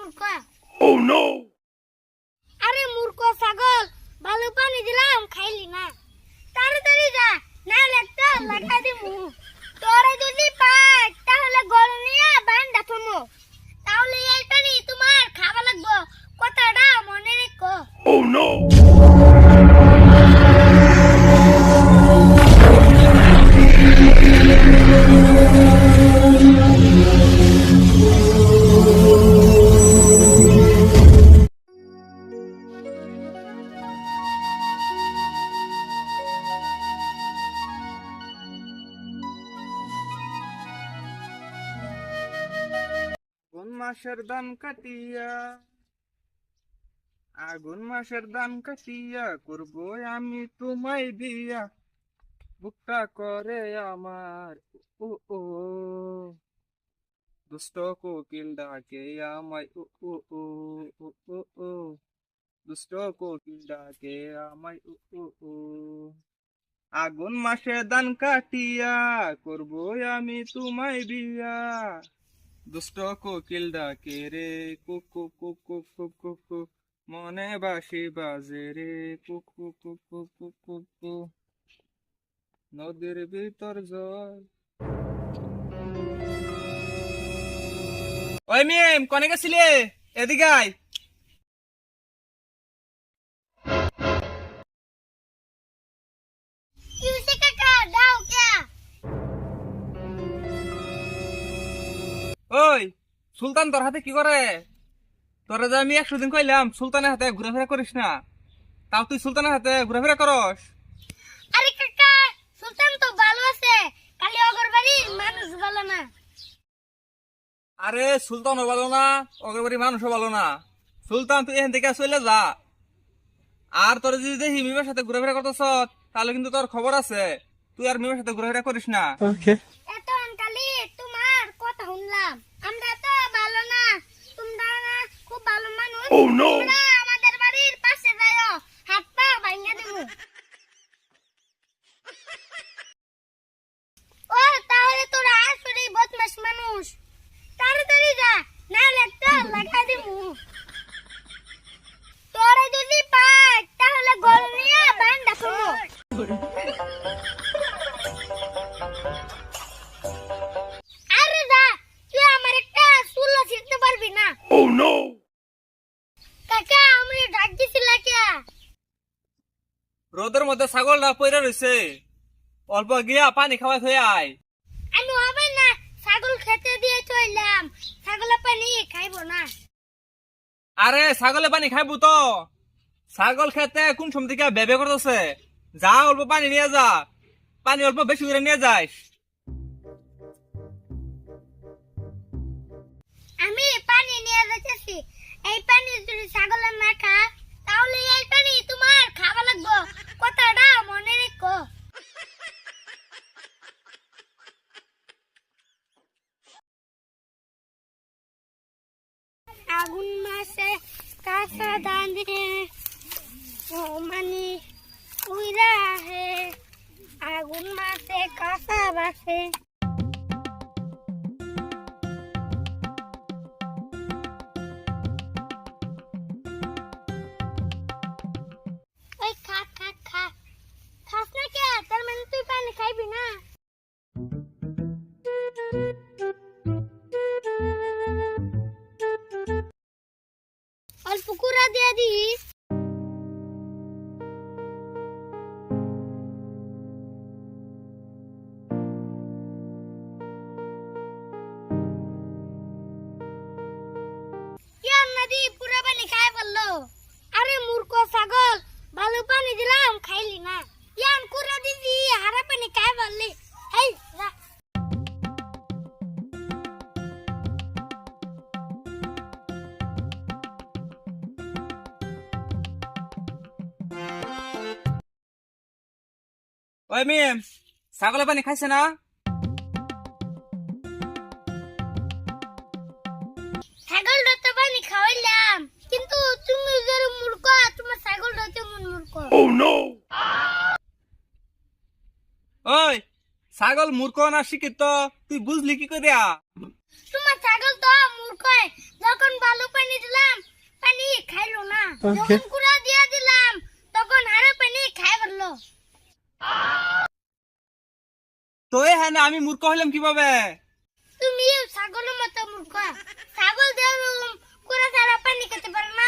মূর্খ। Oh no! আরে মূর্খ ছাগল, ভালো পানি দিলাম খাইলি না। তাড়াতাড়ি যা, না লাগতো লাগাই দিমু। তোরে যদি পাই তাহলে গল নিয়ে বান্দা থমু। তাহলে এই পানি তোমার খাওয়া লাগবো, কথাটা মনে রেখো। Oh no! মাসের ধান কাটিয়া আগুন মাসের ধান কাটিয়া করবো আমি তোমায় দিয়া বুকটা করে আমার ও ও দুষ্ট কোকিল ডাকে আমায় ও ও ও ও ও ও দুষ্ট কোকিল ডাকে আমায় ও ও ও আগুন মাসে ধান কাটিয়া করবো আমি তোমায় বিয়া দুষ্ট কোকিল ডাকে রে কুকু কুকু কুকু কু মনে বাসি বাজে রে কুকু কুকু কুকু কু নদীর ভিতর জল। ওই মিম কনে গেছিলে? এদিকে আয়। কিউসে কাকা দাও কে? ওই সুলতান তোর হাতে কি করে? তোরা যে আমি 100 দিন কইলাম সুলতানের হাতে ঘোরাফেরা করিস না, তাও তুই সুলতানের হাতে ঘোরাফেরা করস। আরে কাকা, সুলতান তো ভালো আছে, খালি অগরবাড়ির মানুষ ভালো না। আরে সুলতানও ভালো না, অগ্রবাড়ির মানুষও ভালো না। সুলতান তুই এখান থেকে চলে যা। আর তোর যদি দেখি মিমের সাথে ঘোরাফেরা করতেছ তাহলে কিন্তু তোর খবর আছে, তুই আর মিমের সাথে ঘোরাফেরা করিস না। এখন খালি তোমার কথা শুনলাম, আমরা তো ভালো না, তোমরা না খুব ভালো মানুষ। তোমরা আমাদের বাড়ির পাশে যাও, হাত পা ভাঙিয়ে দেবো। ও তাহলে তোরা আসলে বদমাশ মানুষ, তাড়াতাড়ি যা, না লাগতো লাগাই দেবো। তোরা যদি পাই তাহলে গল নিয়ে বান্দা থমু। আরে যা, তুই আমার একটা চুলা ছিঁড়তে পারবি না। Oh no! কাকা আমরা ডাক দিছিলা কে? রোদের মধ্যে ছাগলটা পইরা রইছে, অল্প গিয়া পানি খাওয়াই হয়ে আয়। আমি হবে না, ছাগল খেতে দিয়ে চললাম, ছাগলে পানি খাইবো না। আরে ছাগলে পানি খাইবো তো, ছাগল খেতে কোন সময় থেকে বেবে করতেছে। যা অল্প পানি নিয়ে যা, পানি অল্প বেশি করে নিয়ে যাস। আমি পানি নিয়ে যাচ্ছি, এই পানি যদি ছাগলে না খা তাহলে এই পানি তোমার খাওয়া লাগবো, কথাটা মনে রেখো। আগুন মাসে কাঁচা দানে ও মানি উইরা হে, আগুন মাসে কাঁচা বাসে। ওই খা খা খা, খাস না কে? তার মানে তুই পানি খাইবি না। অল্প কুড়া দিয়ে দিস। নদী পুরা পানি খাই ফেললো। আরে মূর্খ ছাগল, ভালো পানি দিলাম খাইলি না। ইয়ান কুড়া দিদি হারা পানি খাই ফেললি। এই যা। ওই মিম ছাগলে পানি খাইছে না? ছাগল তো পানি খাওয়াইলাম, কিন্তু তুমি যে মূর্খ, তোমার ছাগল কেমন মূর্খ। Oh no! ওই ছাগল মূর্খ না শিক্ষিত তুই বুঝলি কি করে? তোমার ছাগল তো মূর্খ, যখন ভালো পানি যখন কুড়া দিয়ে দিলাম তখন হারে পানি খাই বললো। তো হ্যাঁ না, আমি মূর্খ হইলাম কিভাবে? তুমি ছাগলের মতো মূর্খ। ছাগল দেওয়ার কুড়া ছাড়া পানি খেতে পারে না।